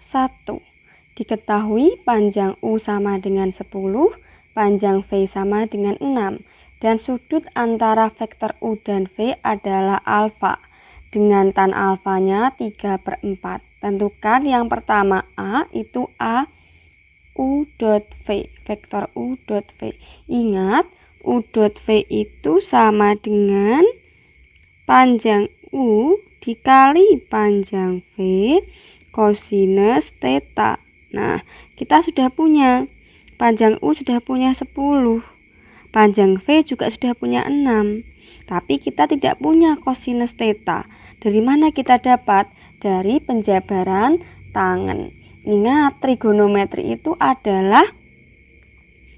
1. Diketahui panjang U sama dengan 10, panjang V sama dengan 6, dan sudut antara vektor U dan V adalah alfa, dengan tan alfanya 3/4. Tentukan yang pertama A, itu A U dot V, vektor U dot V. Ingat, U dot V itu sama dengan panjang U dikali panjang V kosinus theta. Nah, kita sudah punya panjang U sudah punya 10, panjang V juga sudah punya 6, tapi kita tidak punya kosinus theta. Dari mana kita dapat? Dari penjabaran tangen. Ingat, trigonometri itu adalah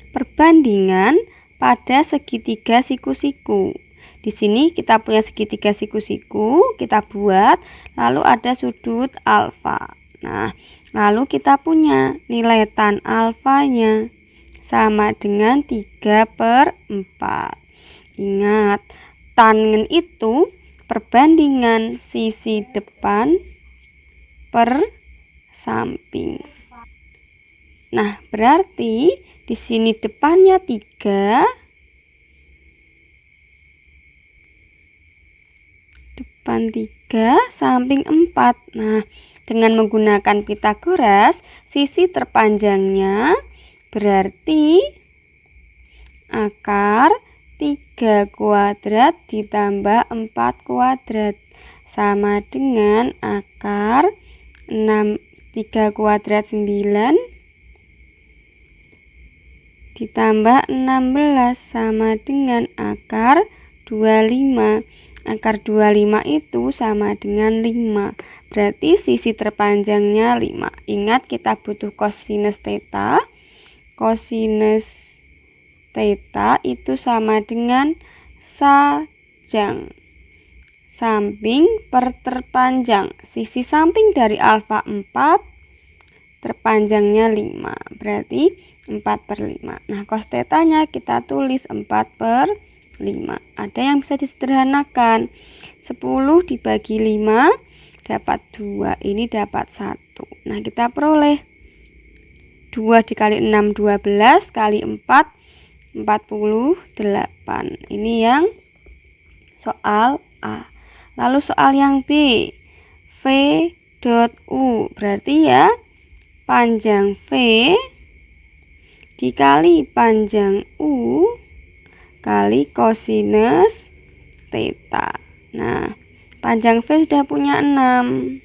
perbandingan pada segitiga siku-siku. Di sini kita punya segitiga siku-siku, kita buat, lalu ada sudut alfa. Nah, lalu kita punya nilai tan alfanya sama dengan 3/4. Ingat, tangen itu perbandingan sisi depan per samping. Nah, berarti di sini depannya 3, depan 3, samping 4. Nah, dengan menggunakan Pythagoras, sisi terpanjangnya berarti akar 3 kuadrat ditambah 4 kuadrat sama dengan akar 3 kuadrat 9 ditambah 16 sama dengan akar 25. Akar 25 itu sama dengan 5. Berarti sisi terpanjangnya 5. Ingat, kita butuh kosinus theta. Kosinus theta itu sama dengan sajang samping per terpanjang. Sisi samping dari alfa 4, terpanjangnya 5. Berarti 4/5. Nah, cos tetanya kita tulis 4/5. Ada yang bisa disederhanakan. 10 dibagi 5 dapat 2. Ini dapat 1. Nah, kita peroleh 2 dikali 6, 12, kali 4, 48. Ini yang soal A. Lalu soal yang B, V dot U. Berarti ya, panjang V dikali panjang U kali kosinus theta. Nah, panjang V sudah punya 6,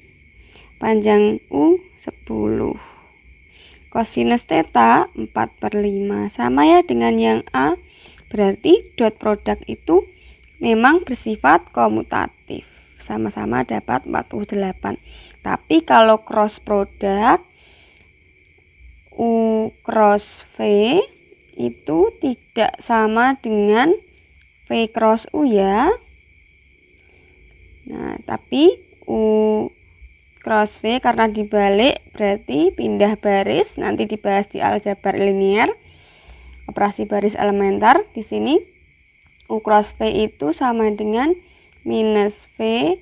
panjang U 10. Kosinus theta 4/5. Sama ya dengan yang A. Berarti dot produk itu memang bersifat komutatif. Sama-sama dapat 48. Tapi kalau cross produk U cross V itu tidak sama dengan V cross U ya. Nah, tapi U cross V karena dibalik berarti pindah baris, nanti dibahas di aljabar linier, operasi baris elementer. Di sini U cross V itu sama dengan minus V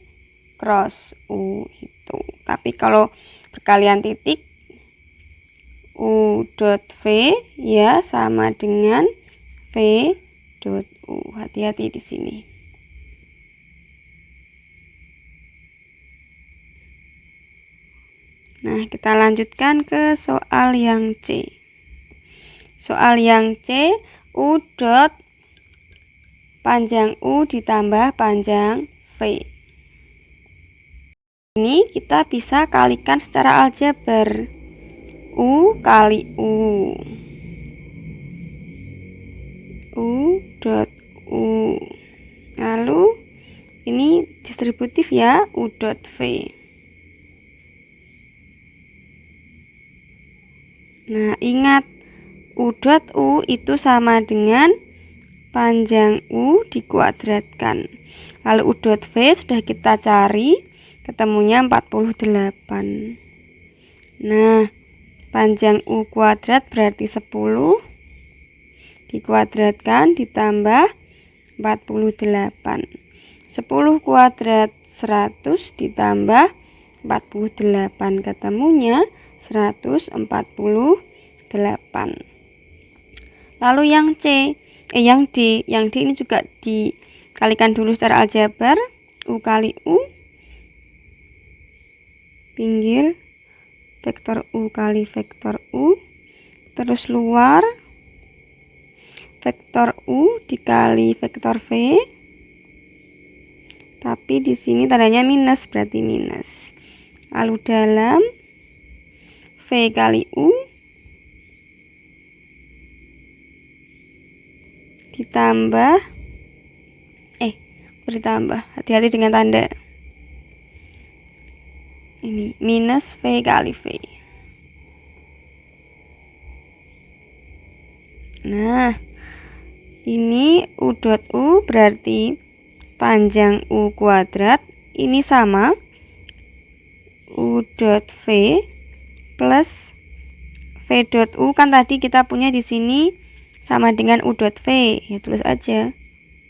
cross U itu. Tapi kalau perkalian titik, U dot V ya sama dengan V dot U. Hati-hati di sini. Nah, kita lanjutkan ke soal yang C. Soal yang C, U dot panjang U ditambah panjang V. Ini kita bisa kalikan secara aljabar. U kali U. U dot U. Lalu ini distributif ya, U dot V. Nah, ingat, U dot U itu sama dengan panjang U dikuadratkan. Lalu U dot V sudah kita cari, ketemunya 48. Nah, panjang U kuadrat berarti 10 dikuadratkan ditambah 48. 10 kuadrat 100 ditambah 48, ketemunya 148. Lalu yang C, yang D ini juga dikalikan dulu secara aljabar. U kali U, pinggir, vektor U kali vektor U, terus luar, vektor U dikali vektor V, tapi di sini tandanya minus, berarti minus. Lalu dalam V kali U ditambah bertambah, hati-hati dengan tanda ini, minus V kali V. Nah, ini U dot U berarti panjang U kuadrat ini sama U dot V plus V dot U, kan tadi kita punya di sini sama dengan U dot V, ya tulis aja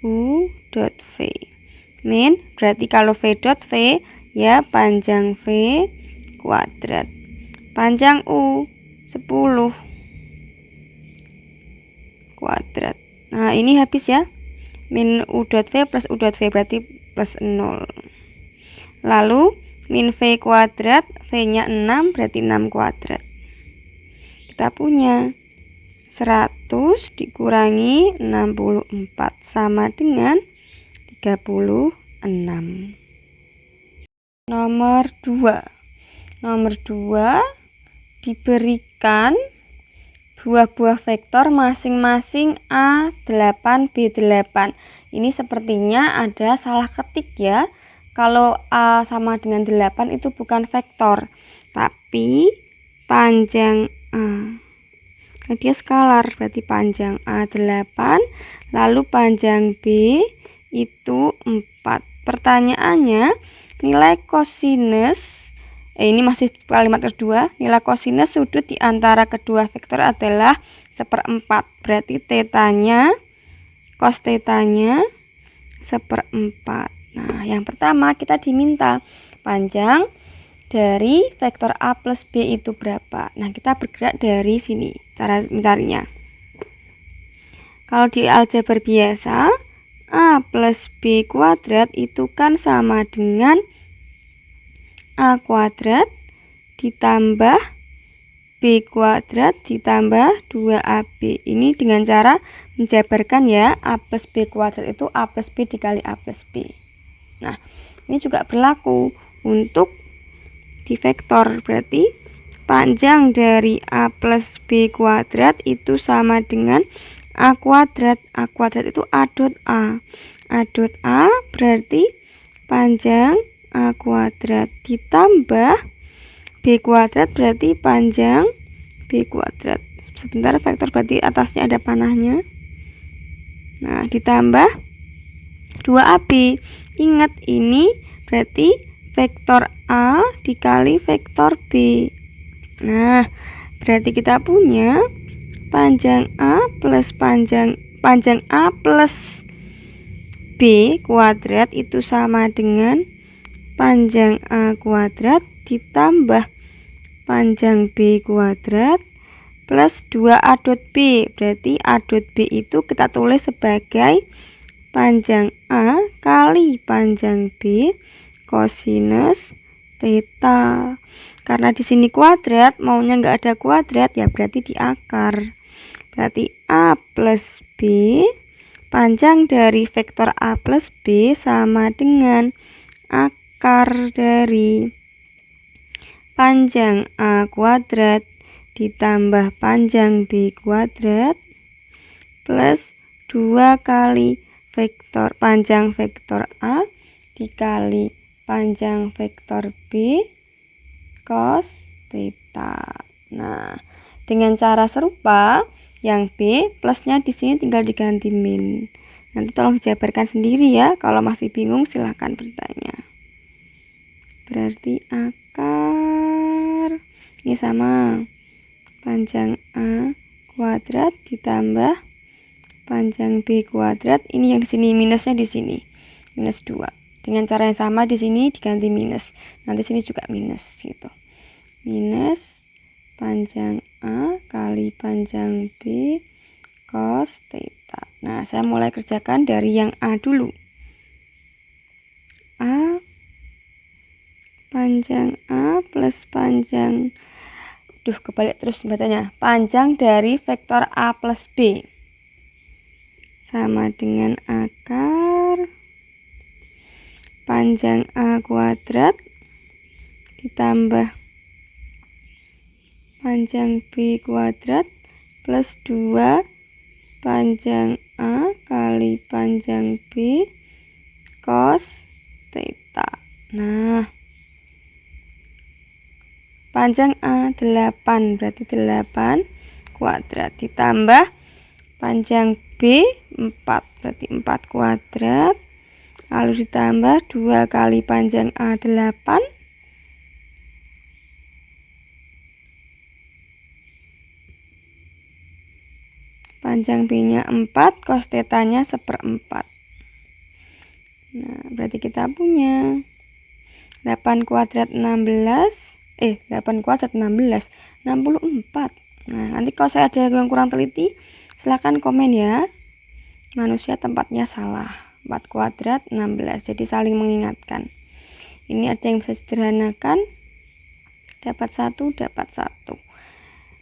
U dot V min, berarti kalau V dot V ya panjang V kuadrat, panjang U 10 kuadrat. Nah ini habis ya, min U dot V plus U dot V berarti plus 0. Lalu min V kuadrat, V nya 6 berarti 6 kuadrat. Kita punya 100 dikurangi 64 sama dengan 36. Nomor 2 diberikan buah-buah vektor masing-masing A8 B8. Ini sepertinya ada salah ketik ya. Kalau A sama dengan 8 itu bukan vektor, tapi panjang A. Dia skalar, berarti panjang A8, lalu panjang B itu 4. Pertanyaannya, nilai kosinus, ini masih kalimat kedua, nilai kosinus sudut di antara kedua vektor adalah 1/4. Berarti tetanya, cos tetanya 1/4. Nah, yang pertama kita diminta panjang dari vektor A plus B itu berapa. Nah, kita bergerak dari sini cara mencarinya. Kalau di aljabar biasa, A plus B kuadrat itu kan sama dengan A kuadrat ditambah B kuadrat ditambah 2AB. Ini dengan cara menjabarkan ya, A plus B kuadrat itu A plus B dikali A plus B. Nah, ini juga berlaku untuk di vektor, berarti panjang dari A plus B kuadrat itu sama dengan A kuadrat. A kuadrat itu A dot A. A dot A berarti panjang A kuadrat ditambah B kuadrat berarti panjang B kuadrat. Sebentar, vektor berarti atasnya ada panahnya. Nah, ditambah 2AB. Ingat ini berarti vektor A dikali vektor B. Nah, berarti kita punya panjang A plus panjang A plus B kuadrat itu sama dengan panjang A kuadrat ditambah panjang B kuadrat plus 2A dot B. Berarti A dot B itu kita tulis sebagai panjang A kali panjang B kosinus theta. Karena di sini kuadrat, maunya nggak ada kuadrat ya berarti di akar. Berarti A plus B, panjang dari vektor A plus B sama dengan akar dari panjang A kuadrat ditambah panjang B kuadrat plus 2 kali vektor panjang vektor A dikali panjang vektor B cos theta. Nah, dengan cara serupa, yang B plusnya di sini tinggal diganti min. Nanti tolong dijabarkan sendiri ya. Kalau masih bingung silahkan bertanya. Berarti akar ini sama panjang A kuadrat ditambah panjang B kuadrat. Ini yang di sini minusnya di sini minus 2. Dengan cara yang sama di sini diganti minus. Nanti sini juga minus gitu. Minus panjang A kali panjang B cos theta. Nah, saya mulai kerjakan dari yang A dulu. A panjang A plus panjang, kebalik terus bacanya. Panjang dari vektor A plus B sama dengan akar panjang A kuadrat ditambah panjang B kuadrat plus 2 panjang A kali panjang B cos theta. Nah, panjang A 8, berarti 8 kuadrat ditambah panjang B 4, berarti 4 kuadrat, lalu ditambah 2 kali panjang A 8 panjang B-nya 4, cos theta-nya 1/4. Nah, berarti kita punya 8 kuadrat 16, 8 kuadrat 16, 64. Nah, nanti kalau saya ada yang kurang teliti, silahkan komen ya. Manusia tempatnya salah. 4 kuadrat 16, jadi saling mengingatkan. Ini ada yang bisa sederhanakan, dapat 1, dapat 1.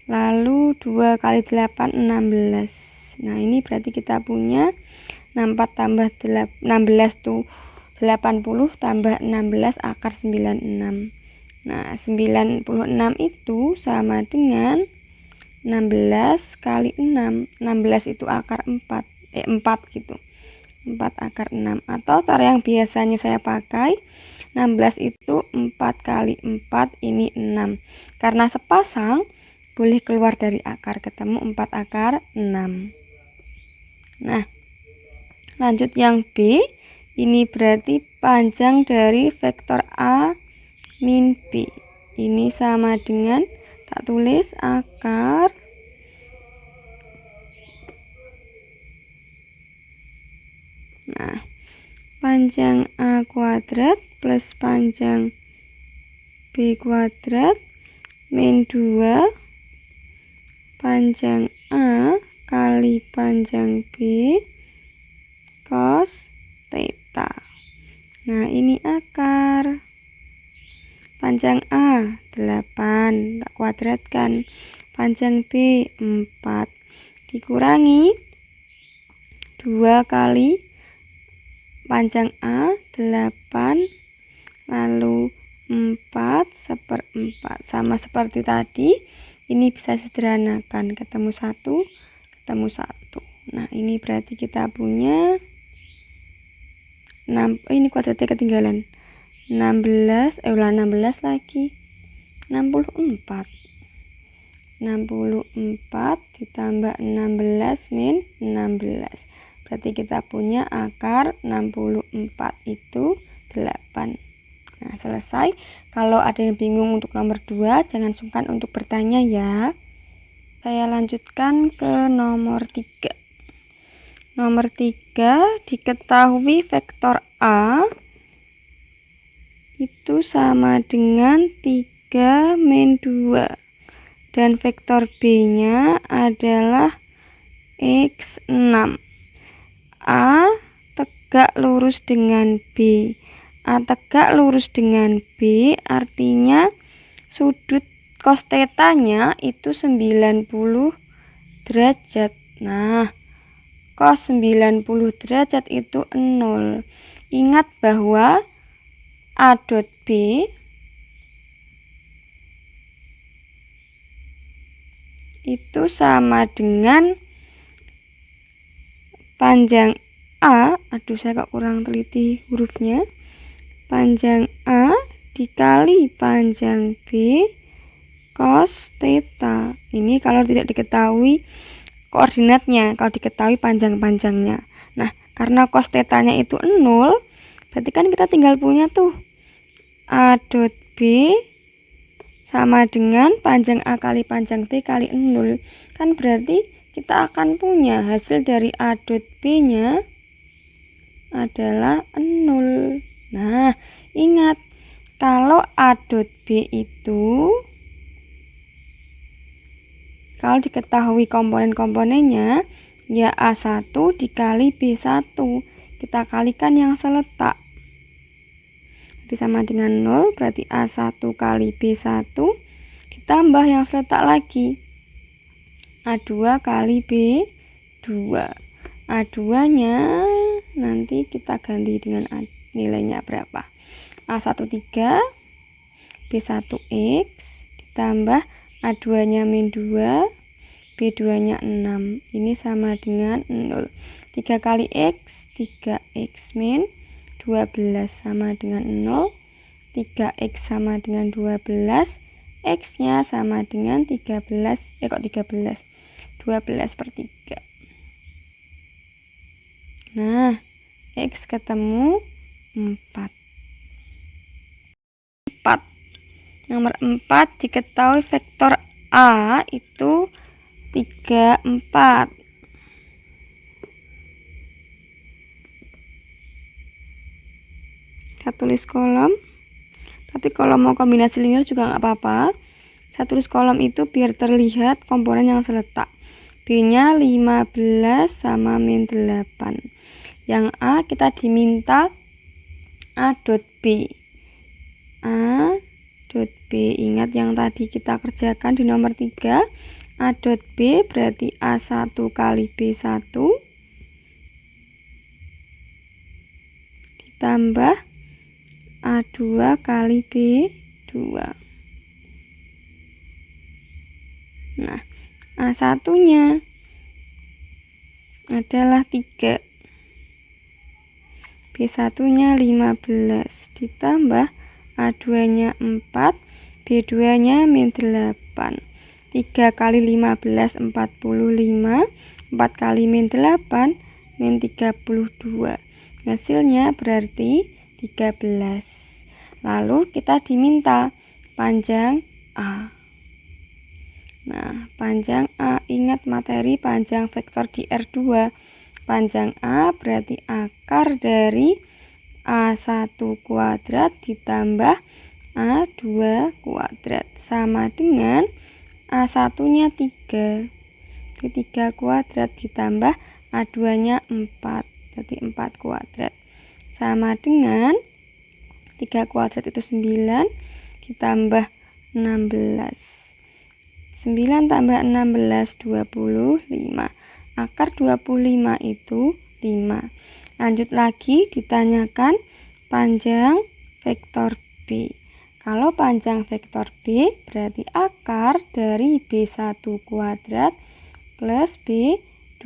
Lalu 2 kali 8, 16. Nah, ini berarti kita punya 64 tambah 16 tuh 80 tambah 16 akar 96. Nah, 96 itu sama dengan 16 kali 6. 16 itu akar 4 gitu. 4 akar 6. Atau cara yang biasanya saya pakai, 16 itu 4 kali 4, ini 6. Karena sepasang, boleh keluar dari akar, ketemu 4 akar 6. Nah, lanjut yang B. Ini berarti panjang dari vektor A min B. Ini sama dengan, tak tulis, akar panjang A kuadrat plus panjang B kuadrat min 2 panjang A kali panjang B cos theta. Nah, ini akar. Panjang A 8, tak kuadratkan. Panjang B 4 dikurangi 2 kali panjang A 8 lalu 4/4, sama seperti tadi. Ini bisa sederhanakan, ketemu 1, ketemu 1. Nah, ini berarti kita punya 6, ini kuadratnya ketinggalan. 16 lagi. 64. 64 ditambah 16 min 16. Berarti kita punya akar 64 itu 8. Nah, selesai. Kalau ada yang bingung untuk nomor 2, jangan sungkan untuk bertanya ya. Saya lanjutkan ke nomor 3. Nomor 3, diketahui vektor A itu sama dengan 3 min 2. Dan vektor B-nya adalah X6. A tegak lurus dengan B. A tegak lurus dengan B artinya sudut cos theta-nya itu 90 derajat. Nah, cos 90 derajat itu 0. Ingat bahwa A dot B itu sama dengan panjang A, saya kok kurang teliti hurufnya, panjang A dikali panjang B cos theta. Ini kalau tidak diketahui koordinatnya, kalau diketahui panjang-panjangnya. Nah, karena cos theta-nya itu 0, berarti kan kita tinggal punya tuh A dot B sama dengan panjang A kali panjang B kali 0. Kan berarti kita akan punya hasil dari A dot B-nya adalah 0. Nah, ingat, kalau A dot B itu Kalau diketahui komponen-komponennya, ya A1 dikali B1. Kita kalikan yang seletak. Jadi sama dengan 0, berarti A1 kali B1 ditambah yang seletak lagi. A2 kali B2. A2-nya nanti kita ganti dengan nilainya berapa. A1 3, B1X ditambah A2-nya min 2, B2-nya 6. Ini sama dengan 0. 3 kali X, 3X min 12 sama dengan 0. 3X sama dengan 12. X-nya sama dengan 13. 13? 12 per 3. Nah, X ketemu 4. Nomor 4 diketahui vektor A itu 3, 4. Saya tulis kolom. Tapi kalau mau kombinasi linear juga nggak apa-apa. Saya tulis kolom itu biar terlihat komponen yang seletak. B-nya 15 sama min 8. Yang A kita diminta A dot B. A dot B. Ingat yang tadi kita kerjakan di nomor 3. A dot B berarti A1 kali B1 ditambah A2 kali B2. Nah, A1-nya adalah 3. B1-nya 15 ditambah A2-nya 4, B2-nya min 8. 3 kali 15 45, 4 kali min 8 min 32. Hasilnya berarti 13. Lalu kita diminta panjang A. Nah, panjang A, ingat materi panjang vektor di R2. Panjang A berarti akar dari A1 kuadrat ditambah A2 kuadrat. Sama dengan A1-nya 3. 3 kuadrat ditambah A2-nya 4. Jadi 4 kuadrat. Sama dengan 3 kuadrat itu 9 ditambah 16. 9 tambah 16, 25. Akar 25 itu 5. Lanjut lagi, ditanyakan panjang vektor B. Kalau panjang vektor B berarti akar dari B1 kuadrat plus B2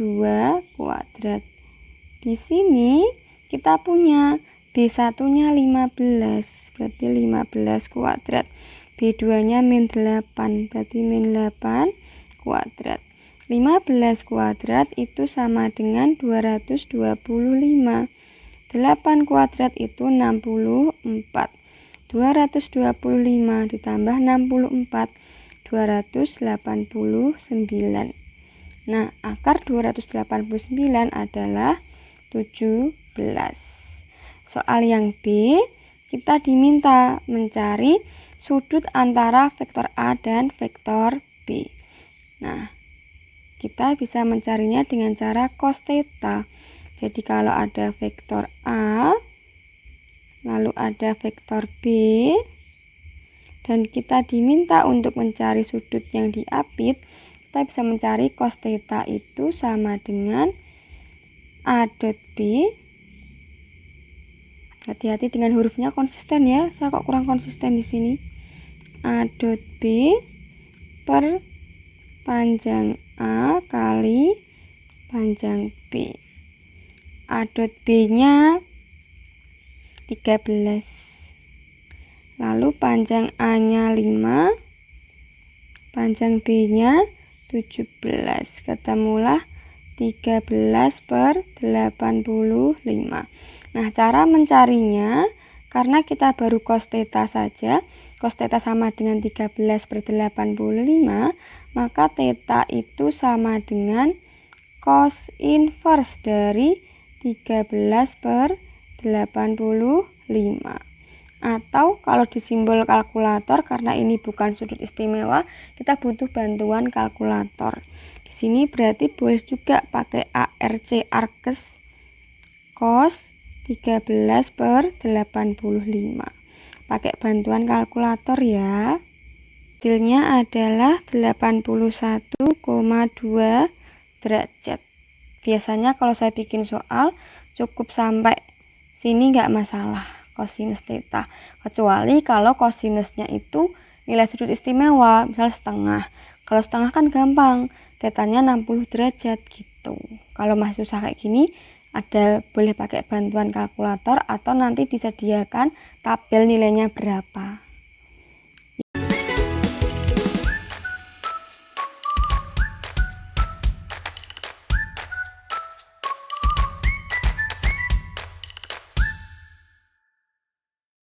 kuadrat. Di sini kita punya B1-nya 15, berarti 15 kuadrat. B2-nya min 8, berarti min 8 kuadrat. 15 kuadrat itu sama dengan 225. 8 kuadrat itu 64. 225 ditambah 64, 289. Nah, akar 289 adalah 17. Soal yang B, kita diminta mencari sudut antara vektor A dan vektor B. Nah, kita bisa mencarinya dengan cara cos theta. Jadi kalau ada vektor A, lalu ada vektor B, dan kita diminta untuk mencari sudut yang diapit, kita bisa mencari cos theta itu sama dengan A dot B. Hati-hati dengan hurufnya, konsisten ya. Saya kok kurang konsisten di sini. A dot B per panjang A kali panjang B. A dot B-nya 13. Lalu panjang A-nya 5, panjang B-nya 17. Ketemulah 13 per 85. Nah, cara mencarinya, karena kita baru cos theta saja, cos theta sama dengan 13 per 85, maka theta itu sama dengan cos inverse dari 13 per 85. Atau kalau di simbol kalkulator, karena ini bukan sudut istimewa, kita butuh bantuan kalkulator. Di sini berarti boleh juga pakai ARC, arcus cos 13/85. Pakai bantuan kalkulator ya. Hasilnya adalah 81,2 derajat. Biasanya kalau saya bikin soal cukup sampai sini nggak masalah kosinus theta, kecuali kalau kosinusnya itu nilai sudut istimewa, misal setengah. Kalau setengah kan gampang, tetanya 60 derajat gitu. Kalau masih susah kayak gini, boleh pakai bantuan kalkulator atau nanti disediakan tabel nilainya berapa.